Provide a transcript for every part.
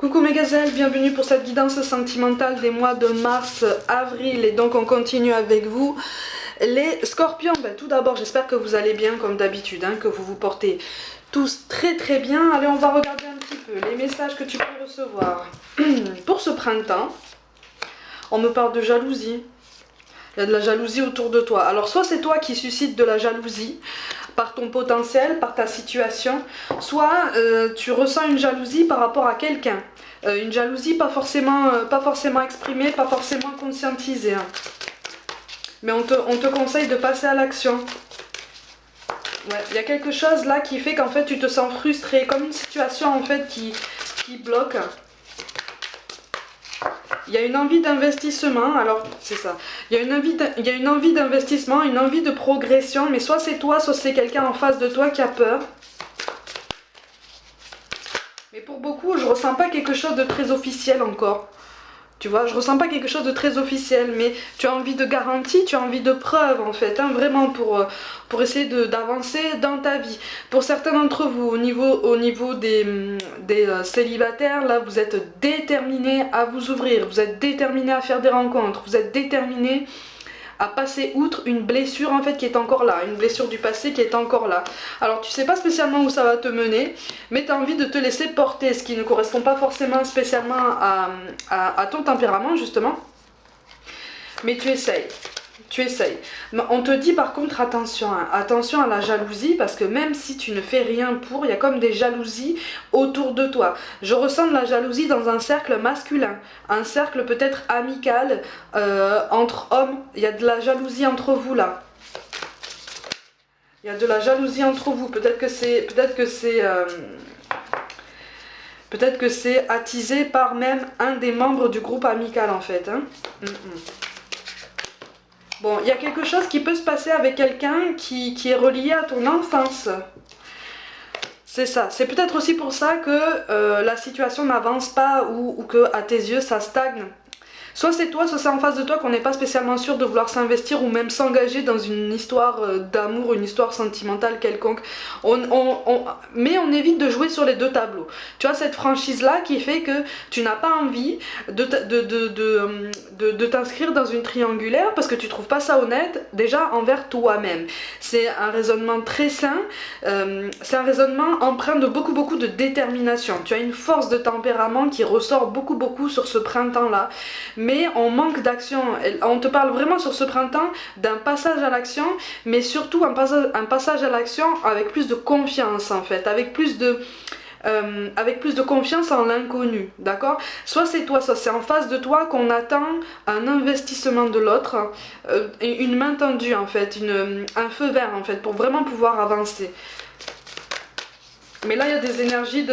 Coucou mes gazelles, bienvenue pour cette guidance sentimentale des mois de mars, avril, et donc on continue avec vous. Les scorpions, tout d'abord j'espère que vous allez bien comme d'habitude, que vous vous portez tous très très bien. Allez, on va regarder un petit peu les messages que tu peux recevoir. Pour ce printemps, on me parle de jalousie. Il y a de la jalousie autour de toi. Alors soit c'est toi qui suscites de la jalousie par ton potentiel, par ta situation, soit tu ressens une jalousie par rapport à quelqu'un. Une jalousie pas forcément exprimée, pas forcément conscientisée. Mais on te conseille de passer à l'action. Ouais, il y a quelque chose là qui fait qu'en fait tu te sens frustré, comme une situation en fait qui bloque. Il y a une envie d'investissement, alors c'est ça, il y a une envie d'investissement, une envie de progression, mais soit c'est toi, soit c'est quelqu'un en face de toi qui a peur. Mais pour beaucoup, je ressens pas quelque chose de très officiel encore. Tu vois, je ressens pas quelque chose de très officiel, mais tu as envie de garantie, tu as envie de preuves en fait, vraiment pour essayer d'avancer dans ta vie. Pour certains d'entre vous, au niveau des célibataires, là vous êtes déterminés à vous ouvrir, vous êtes déterminés à faire des rencontres, vous êtes déterminés à passer outre une blessure en fait qui est encore là, une blessure du passé qui est encore là. Alors tu sais pas spécialement où ça va te mener, mais tu as envie de te laisser porter, ce qui ne correspond pas forcément spécialement à ton tempérament justement, mais tu essayes. On te dit par contre attention, attention à la jalousie, parce que même si tu ne fais rien pour, il y a comme des jalousies autour de toi. Je ressens de la jalousie dans un cercle masculin, un cercle peut-être amical entre hommes. Il y a de la jalousie entre vous là. Il y a de la jalousie entre vous. Peut-être que c'est attisé par même un des membres du groupe amical en fait. Bon, il y a quelque chose qui peut se passer avec quelqu'un qui est relié à ton enfance. C'est ça. C'est peut-être aussi pour ça que la situation n'avance pas ou que à tes yeux ça stagne. Soit c'est toi, soit c'est en face de toi qu'on n'est pas spécialement sûr de vouloir s'investir ou même s'engager dans une histoire d'amour, une histoire sentimentale quelconque. Mais on évite de jouer sur les deux tableaux. Tu vois, cette franchise-là qui fait que tu n'as pas envie de t'inscrire dans une triangulaire parce que tu trouves pas ça honnête déjà envers toi-même. C'est un raisonnement très sain, c'est un raisonnement empreint de beaucoup de détermination. Tu as une force de tempérament qui ressort beaucoup sur ce printemps-là. Mais on manque d'action. On te parle vraiment sur ce printemps d'un passage à l'action, mais surtout un passage à l'action avec plus de confiance en fait, avec plus de confiance en l'inconnu, d'accord? Soit c'est toi, soit c'est en face de toi qu'on attend un investissement de l'autre, une main tendue en fait, un feu vert en fait, pour vraiment pouvoir avancer. Mais là il y a des énergies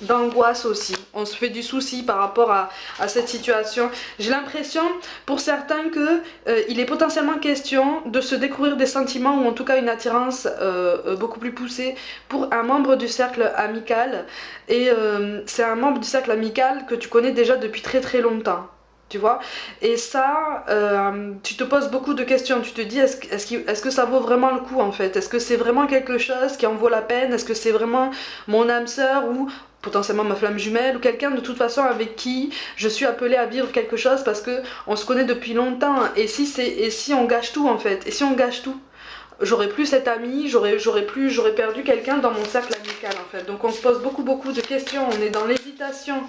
d'angoisse aussi, on se fait du souci par rapport à cette situation. J'ai l'impression pour certains que il est potentiellement question de se découvrir des sentiments ou en tout cas une attirance beaucoup plus poussée pour un membre du cercle amical, et c'est un membre du cercle amical que tu connais déjà depuis très longtemps. Tu vois, et ça, tu te poses beaucoup de questions, tu te dis est-ce que ça vaut vraiment le coup en fait, est-ce que c'est vraiment quelque chose qui en vaut la peine, est-ce que c'est vraiment mon âme sœur ou potentiellement ma flamme jumelle ou quelqu'un de toute façon avec qui je suis appelée à vivre quelque chose parce que on se connaît depuis longtemps, et si on gâche tout en fait, et si on gâche tout, j'aurais plus cet ami, j'aurais perdu quelqu'un dans mon cercle amical en fait. Donc on se pose beaucoup de questions, on est dans l'hésitation.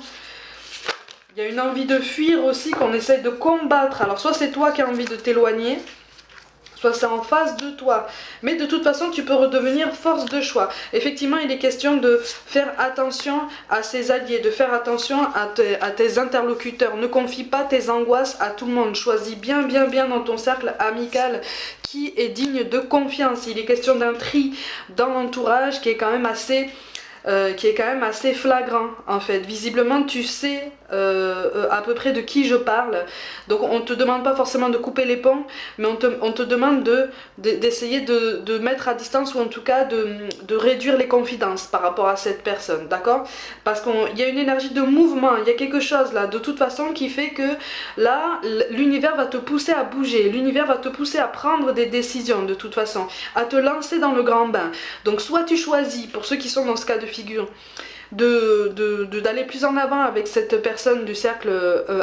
Il y a une envie de fuir aussi qu'on essaye de combattre. Alors soit c'est toi qui as envie de t'éloigner, soit c'est en face de toi. Mais de toute façon, tu peux redevenir force de choix. Effectivement, il est question de faire attention à ses alliés, de faire attention à tes interlocuteurs. Ne confie pas tes angoisses à tout le monde. Choisis bien dans ton cercle amical qui est digne de confiance. Il est question d'un tri dans l'entourage qui est quand même assez flagrant en fait. Visiblement tu sais à peu près de qui je parle, donc on te demande pas forcément de couper les ponts, mais on te demande d'essayer de mettre à distance, ou en tout cas de réduire les confidences par rapport à cette personne, d'accord? Parce qu'il y a une énergie de mouvement, il y a quelque chose là de toute façon qui fait que là l'univers va te pousser à bouger, l'univers va te pousser à prendre des décisions de toute façon, à te lancer dans le grand bain. Donc soit tu choisis, pour ceux qui sont dans ce cas de figure, d'aller plus en avant avec cette personne du cercle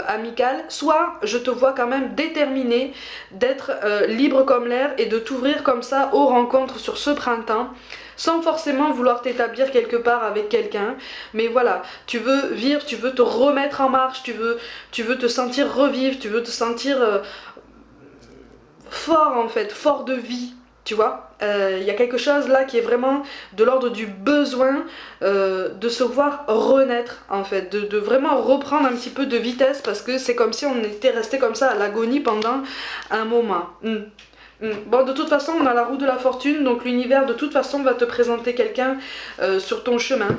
amical, soit je te vois quand même déterminé d'être libre comme l'air et de t'ouvrir comme ça aux rencontres sur ce printemps, sans forcément vouloir t'établir quelque part avec quelqu'un, mais voilà, tu veux vivre, tu veux te remettre en marche, tu veux te sentir revivre, tu veux te sentir fort en fait, fort de vie, tu vois. Il y a quelque chose là qui est vraiment de l'ordre du besoin de se voir renaître en fait, de vraiment reprendre un petit peu de vitesse, parce que c'est comme si on était resté comme ça à l'agonie pendant un moment. Bon, de toute façon, on a la roue de la fortune, donc l'univers de toute façon va te présenter quelqu'un sur ton chemin.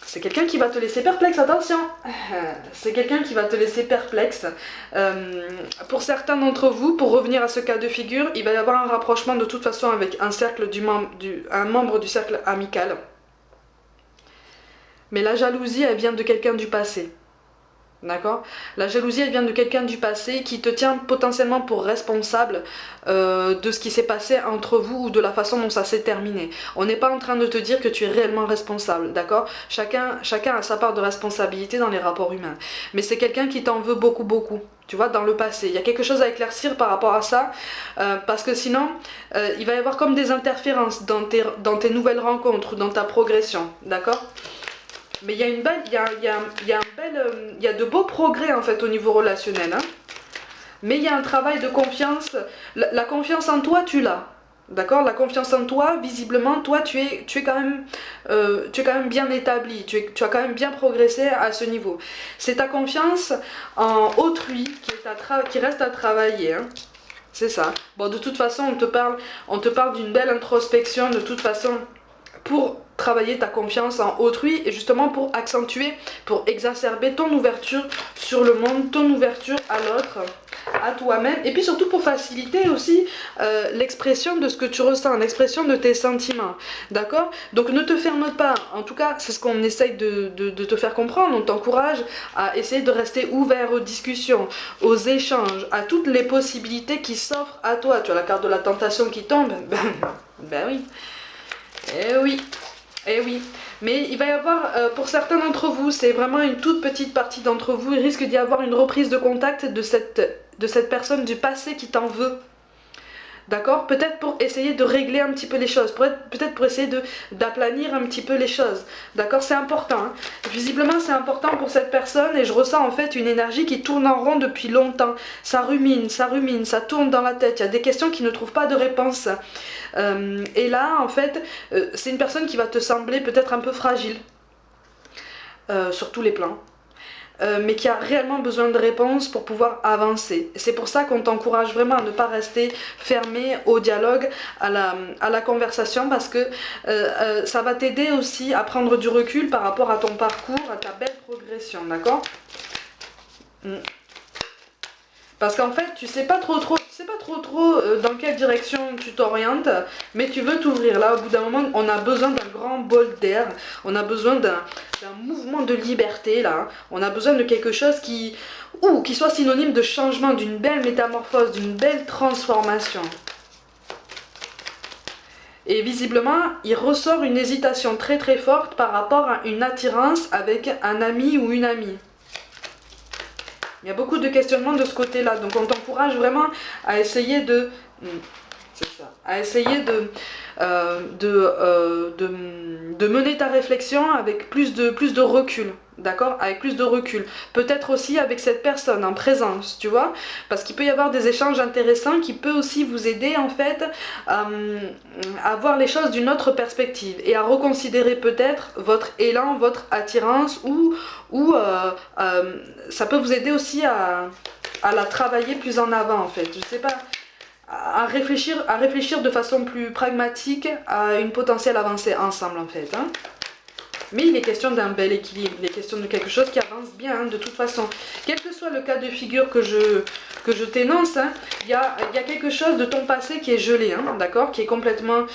C'est quelqu'un qui va te laisser perplexe, attention. C'est quelqu'un qui va te laisser perplexe. Pour certains d'entre vous, pour revenir à ce cas de figure, il va y avoir un rapprochement de toute façon avec un membre du cercle amical. Mais la jalousie, elle vient de quelqu'un du passé. D'accord? La jalousie, elle vient de quelqu'un du passé qui te tient potentiellement pour responsable de ce qui s'est passé entre vous ou de la façon dont ça s'est terminé. On n'est pas en train de te dire que tu es réellement responsable, d'accord? Chacun a sa part de responsabilité dans les rapports humains. Mais c'est quelqu'un qui t'en veut beaucoup, beaucoup. Tu vois, dans le passé. Il y a quelque chose à éclaircir par rapport à ça, parce que sinon, il va y avoir comme des interférences dans tes nouvelles rencontres, dans ta progression, d'accord? Mais il y a il y a de beaux progrès en fait au niveau relationnel. Hein. Mais il y a un travail de confiance. La confiance en toi, tu l'as. D'accord? La confiance en toi, visiblement, toi, tu es quand même bien établi. Tu as quand même bien progressé à ce niveau. C'est ta confiance en autrui qui reste à travailler. Hein. C'est ça. Bon, de toute façon, on te parle d'une belle introspection, de toute façon, pour travailler ta confiance en autrui et justement pour accentuer, pour exacerber ton ouverture sur le monde, ton ouverture à l'autre, à toi-même, et puis surtout pour faciliter aussi l'expression de ce que tu ressens, l'expression de tes sentiments, d'accord? Donc ne te ferme pas, en tout cas c'est ce qu'on essaye de te faire comprendre, on t'encourage à essayer de rester ouvert aux discussions, aux échanges, à toutes les possibilités qui s'offrent à toi. Tu as la carte de la tentation qui tombe, ben oui. Eh oui, eh oui. Mais il va y avoir, pour certains d'entre vous, c'est vraiment une toute petite partie d'entre vous, il risque d'y avoir une reprise de contact de cette personne du passé qui t'en veut. D'accord? Peut-être pour essayer de régler un petit peu les choses, peut-être pour essayer d'aplanir un petit peu les choses. D'accord? C'est important. Hein. Visiblement, c'est important pour cette personne et je ressens en fait une énergie qui tourne en rond depuis longtemps. Ça rumine, ça tourne dans la tête. Il y a des questions qui ne trouvent pas de réponse. Et là, en fait, c'est une personne qui va te sembler peut-être un peu fragile sur tous les plans. Mais qui a réellement besoin de réponses pour pouvoir avancer. C'est pour ça qu'on t'encourage vraiment à ne pas rester fermé au dialogue, à la conversation, parce que ça va t'aider aussi à prendre du recul par rapport à ton parcours, à ta belle progression, d'accord? Parce qu'en fait, tu sais pas trop dans quelle direction tu t'orientes, mais tu veux t'ouvrir. Là, au bout d'un moment, on a besoin d'un grand bol d'air, on a besoin d'un mouvement de liberté, là. On a besoin de quelque chose qui soit synonyme de changement, d'une belle métamorphose, d'une belle transformation. Et visiblement, il ressort une hésitation très très forte par rapport à une attirance avec un ami ou une amie. Il y a beaucoup de questionnements de ce côté-là, donc on t'encourage vraiment à essayer de... C'est ça. À essayer de mener ta réflexion avec plus de recul, d'accord? Avec plus de recul. Peut-être aussi avec cette personne en présence, tu vois? Parce qu'il peut y avoir des échanges intéressants qui peuvent aussi vous aider en fait à voir les choses d'une autre perspective et à reconsidérer peut-être votre élan, votre attirance ou ça peut vous aider aussi à la travailler plus en avant en fait. Je sais pas. À réfléchir de façon plus pragmatique à une potentielle avancée ensemble en fait. Hein. Mais il est question d'un bel équilibre, il est question de quelque chose qui avance bien hein, de toute façon. Quel que soit le cas de figure que je t'énonce, hein, il y a quelque chose de ton passé qui est gelé, hein, d'accord, qui est complètement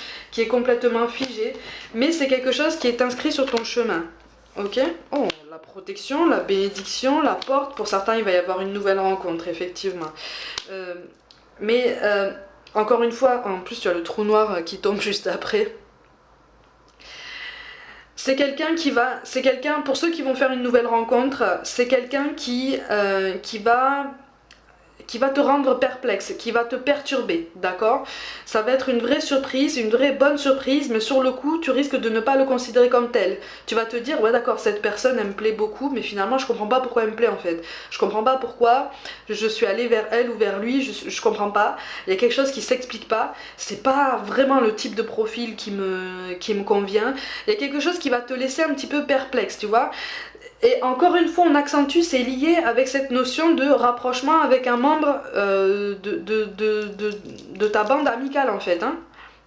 figé, mais c'est quelque chose qui est inscrit sur ton chemin. Ok? Oh, la protection, la bénédiction, la porte, pour certains il va y avoir une nouvelle rencontre, effectivement. Mais encore une fois, en plus tu as le trou noir qui tombe juste après. c'est quelqu'un, pour ceux qui vont faire une nouvelle rencontre, c'est quelqu'un qui va te rendre perplexe, qui va te perturber, d'accord? Ça va être une vraie surprise, une vraie bonne surprise, mais sur le coup, tu risques de ne pas le considérer comme tel. Tu vas te dire, ouais d'accord, cette personne, elle me plaît beaucoup, mais finalement, je comprends pas pourquoi elle me plaît en fait. Je comprends pas pourquoi je suis allée vers elle ou vers lui, je comprends pas. Il y a quelque chose qui s'explique pas. C'est pas vraiment le type de profil qui me convient. Il y a quelque chose qui va te laisser un petit peu perplexe, tu vois? Et encore une fois, on accentue, c'est lié avec cette notion de rapprochement avec un membre de ta bande amicale en fait. Hein.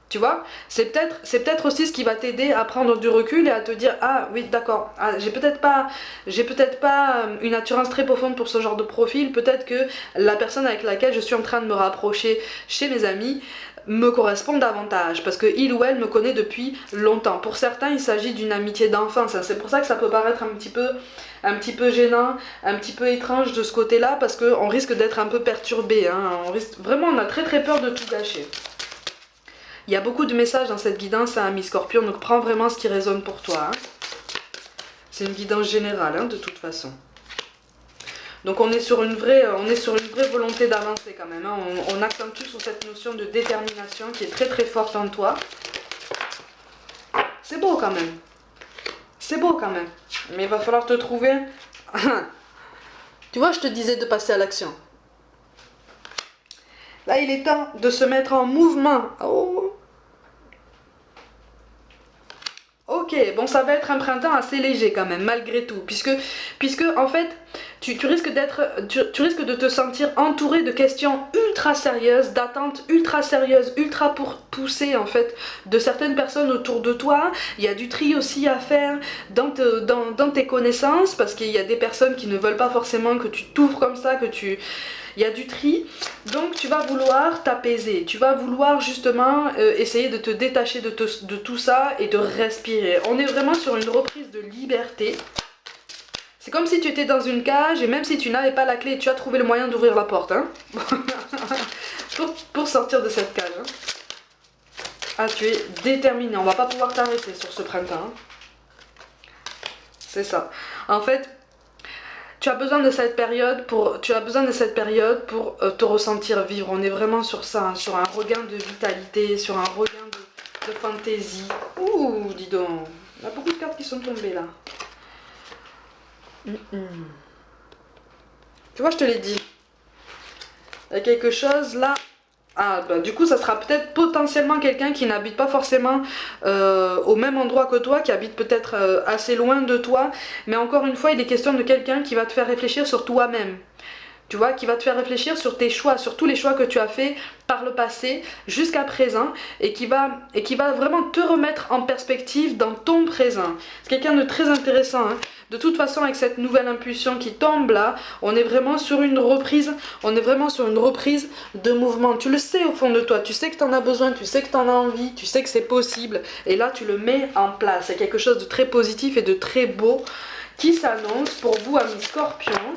Tu vois, c'est peut-être aussi ce qui va t'aider à prendre du recul et à te dire ah oui d'accord, ah, j'ai peut-être pas une attirance très profonde pour ce genre de profil, peut-être que la personne avec laquelle je suis en train de me rapprocher chez mes amis me correspond davantage parce que il ou elle me connaît depuis longtemps. Pour certains, il s'agit d'une amitié d'enfance. Hein. C'est pour ça que ça peut paraître un petit peu gênant, un petit peu étrange de ce côté-là parce qu'on risque d'être un peu perturbé. Hein. Vraiment, on a très très peur de tout gâcher. Il y a beaucoup de messages dans cette guidance à Ami Scorpion, donc prends vraiment ce qui résonne pour toi. Hein. C'est une guidance générale, hein, de toute façon. Donc on est sur une vraie volonté d'avancer quand même. Hein. On accentue sur cette notion de détermination qui est très très forte en toi. C'est beau quand même. C'est beau quand même. Mais il va falloir te trouver... Tu vois, je te disais de passer à l'action. Là, il est temps de se mettre en mouvement. Oh. Ok, bon, ça va être un printemps assez léger quand même, malgré tout. Puisque en fait, tu risques de te sentir entouré de questions ultra sérieuses, d'attentes ultra sérieuses, ultra poussées en fait, de certaines personnes autour de toi. Il y a du tri aussi à faire dans tes connaissances, parce qu'il y a des personnes qui ne veulent pas forcément que tu t'ouvres comme ça, il y a du tri, donc tu vas vouloir t'apaiser, tu vas vouloir justement essayer de te détacher de tout ça et de respirer. On est vraiment sur une reprise de liberté. C'est comme si tu étais dans une cage et même si tu n'avais pas la clé, tu as trouvé le moyen d'ouvrir la porte. Hein pour sortir de cette cage. Hein. Ah, tu es déterminé, on va pas pouvoir t'arrêter sur ce printemps. Hein. C'est ça. En fait... Tu as besoin de cette période pour te ressentir vivre. On est vraiment sur ça, hein, sur un regain de vitalité, sur un regain de fantaisie. Ouh, dis donc, il y a beaucoup de cartes qui sont tombées là. Tu vois, je te l'ai dit. Il y a quelque chose là. Ah, bah, du coup, ça sera peut-être potentiellement quelqu'un qui n'habite pas forcément au même endroit que toi, qui habite peut-être assez loin de toi. Mais encore une fois, il est question de quelqu'un qui va te faire réfléchir sur toi-même. Tu vois, qui va te faire réfléchir sur tes choix, sur tous les choix que tu as fait par le passé jusqu'à présent et qui va vraiment te remettre en perspective dans ton présent. C'est quelqu'un de très intéressant. Hein. De toute façon, avec cette nouvelle impulsion qui tombe là, on est vraiment sur une reprise, de mouvement. Tu le sais au fond de toi, tu sais que tu en as besoin, tu sais que tu en as envie, tu sais que c'est possible. Et là, tu le mets en place. C'est quelque chose de très positif et de très beau qui s'annonce pour vous, amis Scorpions.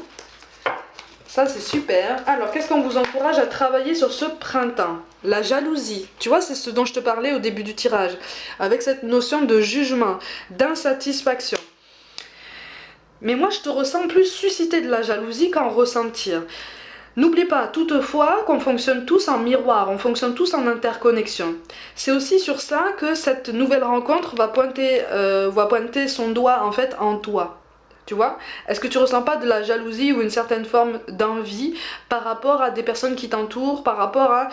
Ça, c'est super. Alors, qu'est-ce qu'on vous encourage à travailler sur ce printemps? La jalousie. Tu vois, c'est ce dont je te parlais au début du tirage. Avec cette notion de jugement, d'insatisfaction. Mais moi, je te ressens plus susciter de la jalousie qu'en ressentir. N'oublie pas, toutefois, qu'on fonctionne tous en miroir, on fonctionne tous en interconnexion. C'est aussi sur ça que cette nouvelle rencontre va pointer son doigt, en fait, en toi. Tu vois? Est-ce que tu ressens pas de la jalousie ou une certaine forme d'envie par rapport à des personnes qui t'entourent, par rapport à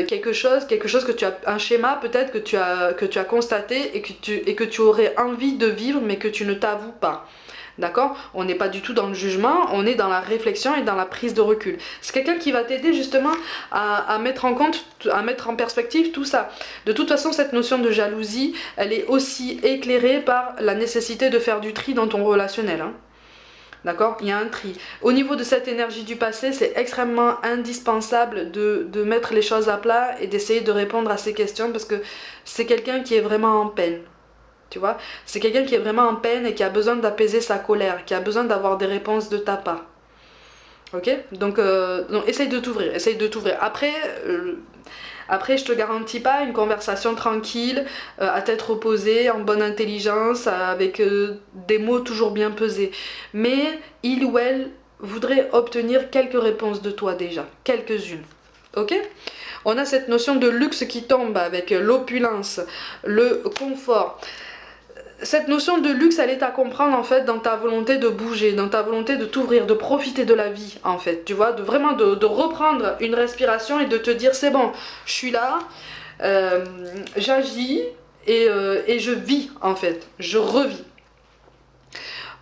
quelque chose que tu as, un schéma peut-être que tu as constaté et que tu aurais envie de vivre mais que tu ne t'avoues pas? D'accord? On n'est pas du tout dans le jugement, on est dans la réflexion et dans la prise de recul. C'est quelqu'un qui va t'aider justement à mettre en compte, à mettre en perspective tout ça. De toute façon, cette notion de jalousie, elle est aussi éclairée par la nécessité de faire du tri dans ton relationnel. Hein. D'accord? Il y a un tri. Au niveau de cette énergie du passé, c'est extrêmement indispensable de mettre les choses à plat et d'essayer de répondre à ces questions parce que c'est quelqu'un qui est vraiment en peine. Tu vois, c'est quelqu'un qui est vraiment en peine et qui a besoin d'apaiser sa colère, qui a besoin d'avoir des réponses de ta part. Ok? Donc essaye de t'ouvrir, essaye de t'ouvrir. Après, je te garantis pas une conversation tranquille, à tête reposée, en bonne intelligence, avec des mots toujours bien pesés. Mais il ou elle voudrait obtenir quelques réponses de toi déjà, quelques-unes. Ok? On a cette notion de luxe qui tombe avec l'opulence, le confort. Cette notion de luxe, elle est à comprendre en fait dans ta volonté de bouger, dans ta volonté de t'ouvrir, de profiter de la vie en fait, tu vois, de vraiment de reprendre une respiration et de te dire c'est bon, je suis là, j'agis et je vis en fait, je revis.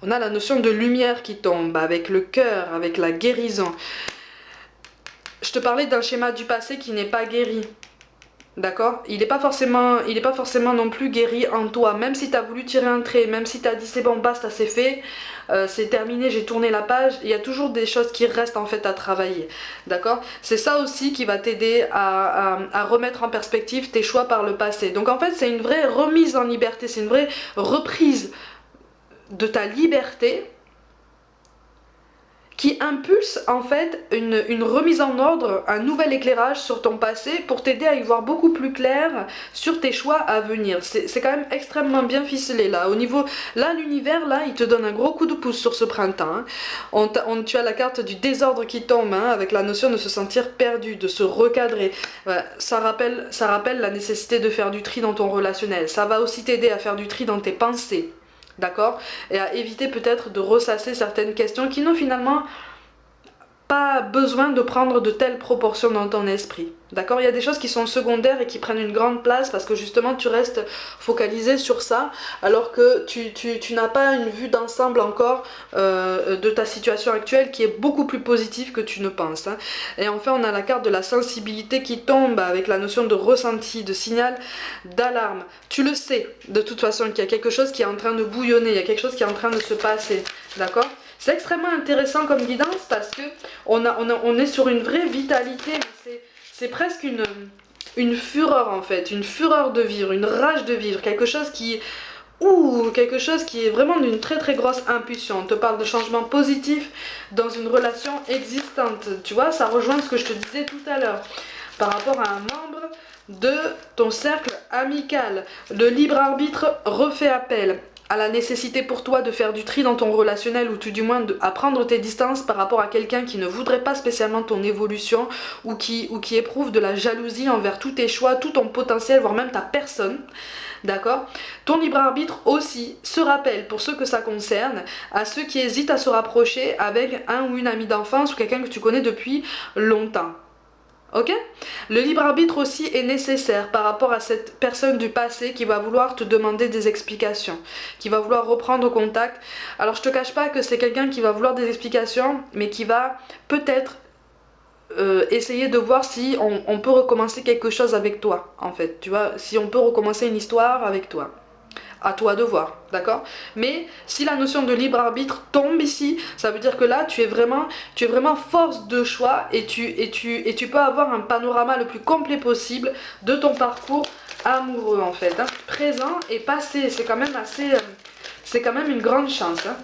On a la notion de lumière qui tombe avec le cœur, avec la guérison. Je te parlais d'un schéma du passé qui n'est pas guéri. D'accord? Il n'est pas forcément non plus guéri en toi. Même si tu as voulu tirer un trait, même si tu as dit c'est bon, basta, c'est fait, c'est terminé, j'ai tourné la page, il y a toujours des choses qui restent en fait à travailler. D'accord? C'est ça aussi qui va t'aider à remettre en perspective tes choix par le passé. Donc en fait, c'est une vraie remise en liberté, c'est une vraie reprise de ta liberté qui impulse en fait une remise en ordre, un nouvel éclairage sur ton passé pour t'aider à y voir beaucoup plus clair sur tes choix à venir. C'est quand même extrêmement bien ficelé là. Au niveau, là l'univers là il te donne un gros coup de pouce sur ce printemps. Tu as la carte du désordre qui tombe avec la notion de se sentir perdu, de se recadrer. Voilà, ça rappelle la nécessité de faire du tri dans ton relationnel. Ça va aussi t'aider à faire du tri dans tes pensées. D'accord? Et à éviter peut-être de ressasser certaines questions qui n'ont finalement pas besoin de prendre de telles proportions dans ton esprit. D'accord? Il y a des choses qui sont secondaires et qui prennent une grande place parce que justement tu restes focalisé sur ça alors que tu n'as pas une vue d'ensemble encore de ta situation actuelle qui est beaucoup plus positive que tu ne penses. Hein. Et enfin on a la carte de la sensibilité qui tombe avec la notion de ressenti, de signal d'alarme. Tu le sais de toute façon qu'il y a quelque chose qui est en train de bouillonner, il y a quelque chose qui est en train de se passer. D'accord? C'est extrêmement intéressant comme guidance parce que on est sur une vraie vitalité, mais c'est presque une fureur en fait, une fureur de vivre, une rage de vivre, quelque chose qui est vraiment d'une très très grosse impulsion. On te parle de changement positif dans une relation existante, tu vois, ça rejoint ce que je te disais tout à l'heure par rapport à un membre de ton cercle amical. Le libre arbitre refait appel à la nécessité pour toi de faire du tri dans ton relationnel ou tout du moins à prendre tes distances par rapport à quelqu'un qui ne voudrait pas spécialement ton évolution ou qui éprouve de la jalousie envers tous tes choix, tout ton potentiel, voire même ta personne. D'accord? Ton libre arbitre aussi se rappelle, pour ceux que ça concerne, à ceux qui hésitent à se rapprocher avec un ou une amie d'enfance ou quelqu'un que tu connais depuis longtemps. Ok? Le libre arbitre aussi est nécessaire par rapport à cette personne du passé qui va vouloir te demander des explications, qui va vouloir reprendre contact. Alors je te cache pas que c'est quelqu'un qui va vouloir des explications, mais qui va peut-être essayer de voir si on peut recommencer quelque chose avec toi, en fait. Tu vois, si on peut recommencer une histoire avec toi. À toi de voir, d'accord? Mais si la notion de libre arbitre tombe ici, ça veut dire que là tu es vraiment force de choix et tu peux avoir un panorama le plus complet possible de ton parcours amoureux en fait. Hein. Présent et passé, c'est quand même assez, c'est quand même une grande chance. Hein.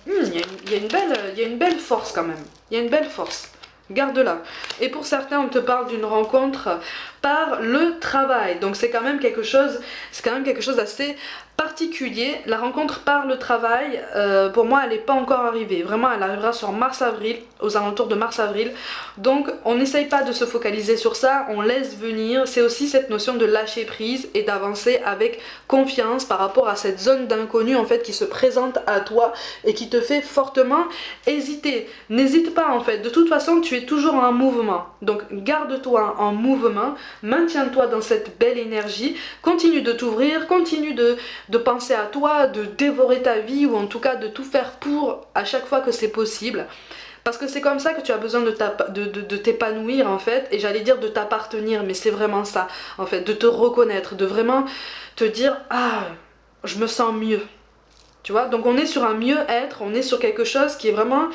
Il y a une belle force quand même. Il y a une belle force. Garde-la. Et pour certains, on te parle d'une rencontre par le travail. Donc c'est quand même quelque chose d'assez particulier. La rencontre par le travail, pour moi, elle n'est pas encore arrivée. Vraiment, elle arrivera sur mars-avril, aux alentours de mars-avril. Donc on n'essaye pas de se focaliser sur ça, on laisse venir. C'est aussi cette notion de lâcher prise et d'avancer avec confiance par rapport à cette zone d'inconnu en fait qui se présente à toi et qui te fait fortement hésiter. N'hésite pas en fait. De toute façon, tu es toujours en mouvement. Donc garde-toi en mouvement. Maintiens-toi dans cette belle énergie, continue de t'ouvrir, continue de penser à toi, de dévorer ta vie ou en tout cas de tout faire pour à chaque fois que c'est possible. Parce que c'est comme ça que tu as besoin de t'épanouir en fait, et j'allais dire de t'appartenir, mais c'est vraiment ça en fait, de te reconnaître, de vraiment te dire « Ah, je me sens mieux ». Tu vois, donc on est sur un mieux-être, on est sur quelque chose qui est vraiment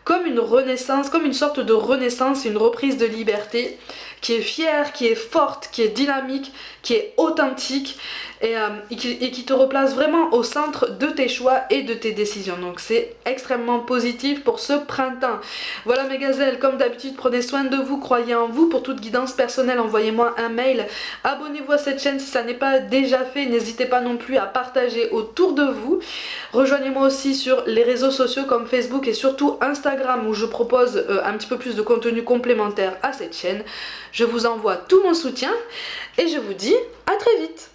comme une renaissance, comme une sorte de renaissance, une reprise de liberté qui est fière, qui est forte, qui est dynamique, qui est authentique et qui te replace vraiment au centre de tes choix et de tes décisions. Donc c'est extrêmement positif pour ce printemps. Voilà mes gazelles, comme d'habitude, prenez soin de vous, croyez en vous. Pour toute guidance personnelle, envoyez-moi un mail. Abonnez-vous à cette chaîne si ça n'est pas déjà fait. N'hésitez pas non plus à partager autour de vous. Rejoignez-moi aussi sur les réseaux sociaux comme Facebook et surtout Instagram où je propose un petit peu plus de contenu complémentaire à cette chaîne. Je vous envoie tout mon soutien et je vous dis à très vite.